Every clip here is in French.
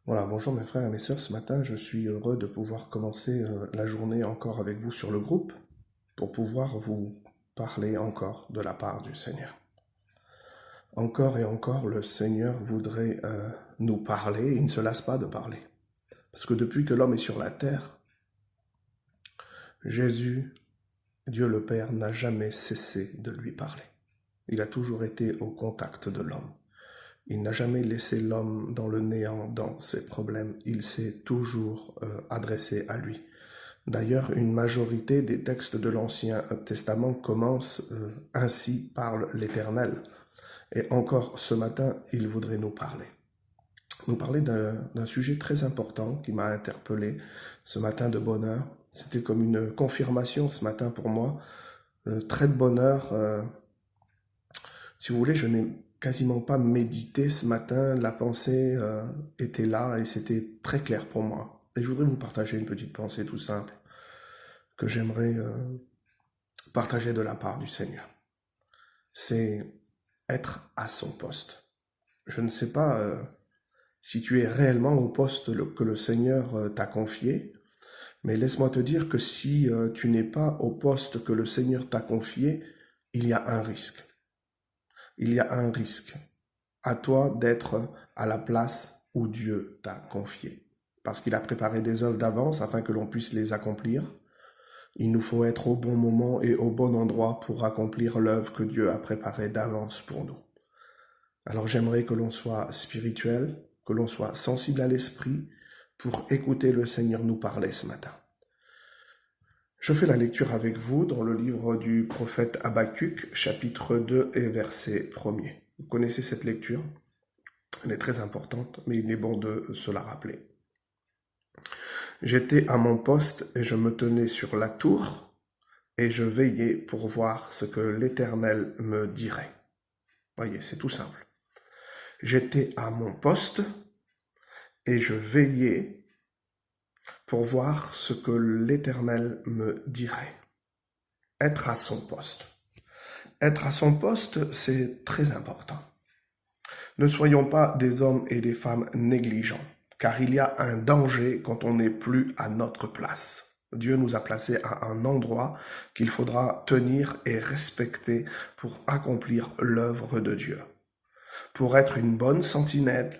Voilà, bonjour mes frères et mes sœurs, ce matin je suis heureux de pouvoir commencer la journée encore avec vous sur le groupe pour pouvoir vous parler encore de la part du Seigneur. Encore et encore, le Seigneur voudrait nous parler, il ne se lasse pas de parler. Parce que depuis que l'homme est sur la terre, Jésus, Dieu le Père, n'a jamais cessé de lui parler. Il a toujours été au contact de l'homme. Il n'a jamais laissé l'homme dans le néant, dans ses problèmes. Il s'est toujours adressé à lui. D'ailleurs, une majorité des textes de l'Ancien Testament commencent ainsi parle l'Éternel. Et encore ce matin, il voudrait nous parler. Nous parler d'un sujet très important qui m'a interpellé ce matin de bonheur. C'était comme une confirmation ce matin pour moi. Très de bonheur. Si vous voulez, je n'ai quasiment pas médité ce matin. La pensée était là et c'était très clair pour moi. Et je voudrais vous partager une petite pensée tout simple que j'aimerais partager de la part du Seigneur. C'est être à son poste. Je ne sais pas si tu es réellement au poste que le Seigneur t'a confié, mais laisse-moi te dire que si tu n'es pas au poste que le Seigneur t'a confié, il y a un risque. Il y a un risque. À toi d'être à la place où Dieu t'a confié. Parce qu'il a préparé des œuvres d'avance afin que l'on puisse les accomplir. Il nous faut être au bon moment et au bon endroit pour accomplir l'œuvre que Dieu a préparée d'avance pour nous. Alors j'aimerais que l'on soit spirituel, que l'on soit sensible à l'esprit pour écouter le Seigneur nous parler ce matin. Je fais la lecture avec vous dans le livre du prophète Habakkuk, chapitre 2 et verset 1er. Vous connaissez cette lecture? Elle est très importante, mais il est bon de se la rappeler. J'étais à mon poste et je me tenais sur la tour et je veillais pour voir ce que l'Éternel me dirait. Voyez, c'est tout simple. J'étais à mon poste et je veillais pour voir ce que l'Éternel me dirait. Être à son poste. Être à son poste, c'est très important. Ne soyons pas des hommes et des femmes négligents, car il y a un danger quand on n'est plus à notre place. Dieu nous a placés à un endroit qu'il faudra tenir et respecter pour accomplir l'œuvre de Dieu. Pour être une bonne sentinelle,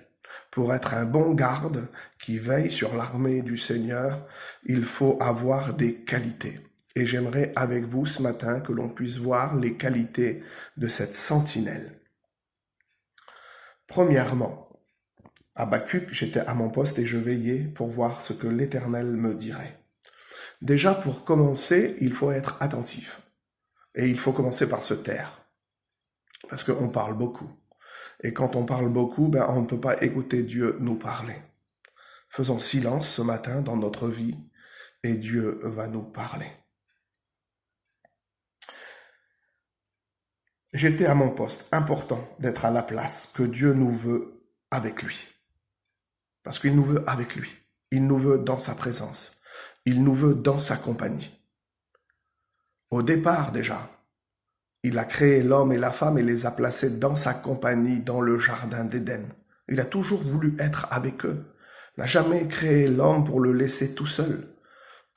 pour être un bon garde qui veille sur l'armée du Seigneur, il faut avoir des qualités. Et j'aimerais avec vous ce matin que l'on puisse voir les qualités de cette sentinelle. Premièrement, Habakkuk, j'étais à mon poste et je veillais pour voir ce que l'Éternel me dirait. Déjà, pour commencer, il faut être attentif. Et il faut commencer par se taire. Parce qu'on parle beaucoup. Et quand on parle beaucoup, on ne peut pas écouter Dieu nous parler. Faisons silence ce matin dans notre vie et Dieu va nous parler. J'étais à mon poste, important d'être à la place que Dieu nous veut avec lui. Parce qu'il nous veut avec lui. Il nous veut dans sa présence. Il nous veut dans sa compagnie. Au départ déjà, il a créé l'homme et la femme et les a placés dans sa compagnie dans le jardin d'Éden. Il a toujours voulu être avec eux. Il n'a jamais créé l'homme pour le laisser tout seul.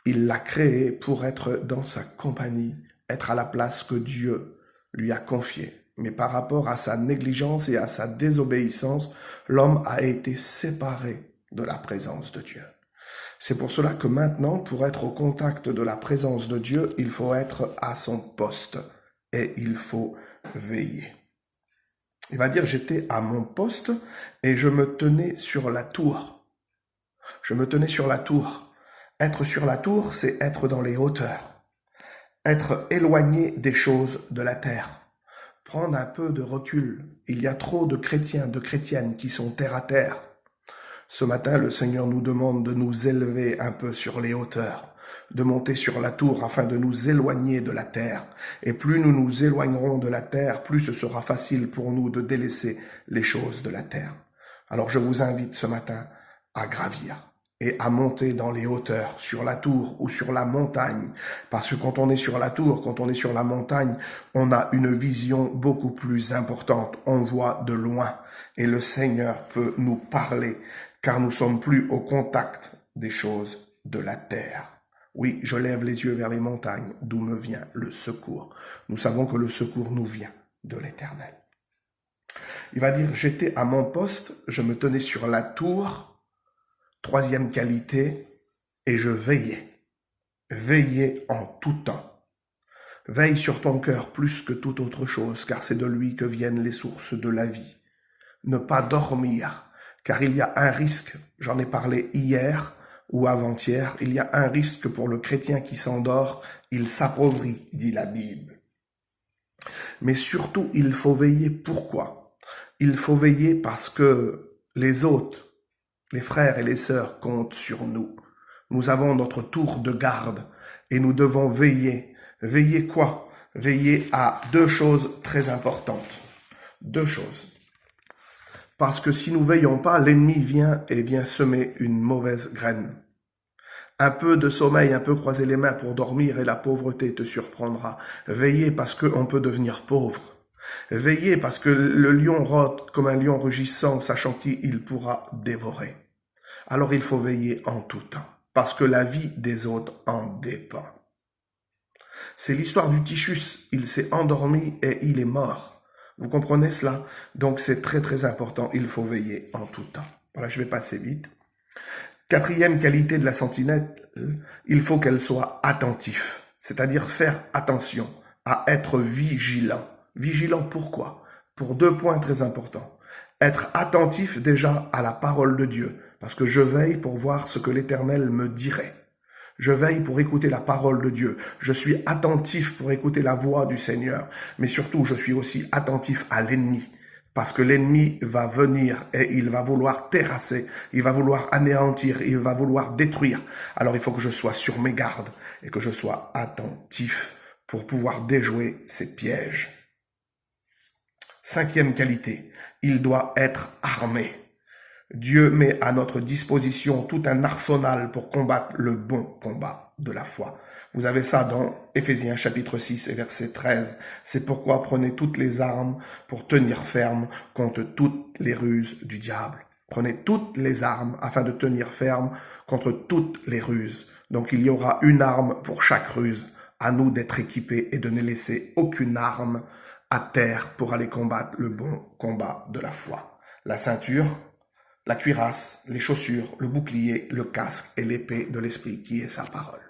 Il l'a créé pour être dans sa compagnie, être à la place que Dieu lui a confiée. Mais par rapport à sa négligence et à sa désobéissance, l'homme a été séparé de la présence de Dieu. C'est pour cela que maintenant, pour être au contact de la présence de Dieu, il faut être à son poste et il faut veiller. Il va dire, j'étais à mon poste et je me tenais sur la tour. Je me tenais sur la tour. Être sur la tour, c'est être dans les hauteurs. Être éloigné des choses de la terre. Prendre un peu de recul. Il y a trop de chrétiens, de chrétiennes qui sont terre à terre. Ce matin, le Seigneur nous demande de nous élever un peu sur les hauteurs, de monter sur la tour afin de nous éloigner de la terre. Et plus nous nous éloignerons de la terre, plus ce sera facile pour nous de délaisser les choses de la terre. Alors je vous invite ce matin à gravir et à monter dans les hauteurs, sur la tour ou sur la montagne. Parce que quand on est sur la tour, quand on est sur la montagne, on a une vision beaucoup plus importante. On voit de loin et le Seigneur peut nous parler car nous sommes plus au contact des choses de la terre. Oui, je lève les yeux vers les montagnes, d'où me vient le secours. Nous savons que le secours nous vient de l'Éternel. Il va dire, j'étais à mon poste, je me tenais sur la tour, troisième qualité, et je veillais. Veillais en tout temps. Veille sur ton cœur plus que toute autre chose, car c'est de lui que viennent les sources de la vie. Ne pas dormir, car il y a un risque, j'en ai parlé hier ou avant-hier, il y a un risque pour le chrétien qui s'endort, il s'appauvrit, dit la Bible. Mais surtout, il faut veiller. Pourquoi? Il faut veiller parce que les autres, les frères et les sœurs comptent sur nous. Nous avons notre tour de garde et nous devons veiller. Veiller quoi? Veiller à deux choses très importantes. Deux choses. Parce que si nous veillons pas, l'ennemi vient et vient semer une mauvaise graine. Un peu de sommeil, un peu croiser les mains pour dormir et la pauvreté te surprendra. Veillez parce qu'on peut devenir pauvre. Veillez parce que le lion rôde comme un lion rugissant, sachant qu'il pourra dévorer. Alors il faut veiller en tout temps, parce que la vie des autres en dépend. C'est l'histoire du Tychus, il s'est endormi et il est mort. Vous comprenez cela? Donc c'est très très important, il faut veiller en tout temps. Voilà, je vais passer vite. Quatrième qualité de la sentinelle, il faut qu'elle soit attentive, c'est-à-dire faire attention, à être vigilant. Vigilant pourquoi? Pour deux points très importants. Être attentif déjà à la parole de Dieu, parce que je veille pour voir ce que l'Éternel me dirait. Je veille pour écouter la parole de Dieu. Je suis attentif pour écouter la voix du Seigneur. Mais surtout, je suis aussi attentif à l'ennemi. Parce que l'ennemi va venir et il va vouloir terrasser, il va vouloir anéantir, il va vouloir détruire. Alors il faut que je sois sur mes gardes et que je sois attentif pour pouvoir déjouer ces pièges. Cinquième qualité, il doit être armé. Dieu met à notre disposition tout un arsenal pour combattre le bon combat de la foi. Vous avez ça dans Éphésiens chapitre 6 et verset 13. C'est pourquoi prenez toutes les armes pour tenir ferme contre toutes les ruses du diable. Prenez toutes les armes afin de tenir ferme contre toutes les ruses. Donc il y aura une arme pour chaque ruse. À nous d'être équipés et de ne laisser aucune arme à terre pour aller combattre le bon combat de la foi. La ceinture, la cuirasse, les chaussures, le bouclier, le casque et l'épée de l'esprit qui est sa parole.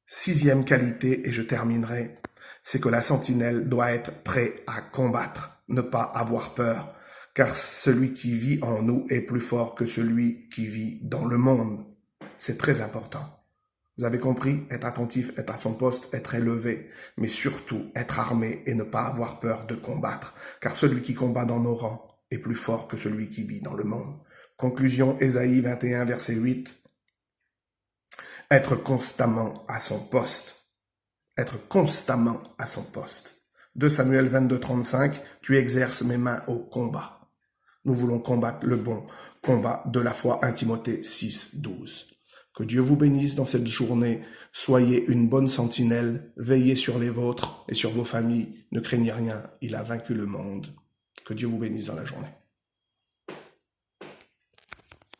Sixième qualité, et je terminerai, c'est que la sentinelle doit être prêt à combattre, ne pas avoir peur, car celui qui vit en nous est plus fort que celui qui vit dans le monde. C'est très important. Vous avez compris? Être attentif, être à son poste, être élevé, mais surtout être armé et ne pas avoir peur de combattre, car celui qui combat dans nos rangs est plus fort que celui qui vit dans le monde. Conclusion, Ésaïe 21, verset 8. Être constamment à son poste. Être constamment à son poste. 2 Samuel 22, 35. Tu exerces mes mains au combat. Nous voulons combattre le bon combat de la foi. 1 Timothée 6, 12. Que Dieu vous bénisse dans cette journée. Soyez une bonne sentinelle. Veillez sur les vôtres et sur vos familles. Ne craignez rien. Il a vaincu le monde. Que Dieu vous bénisse dans la journée.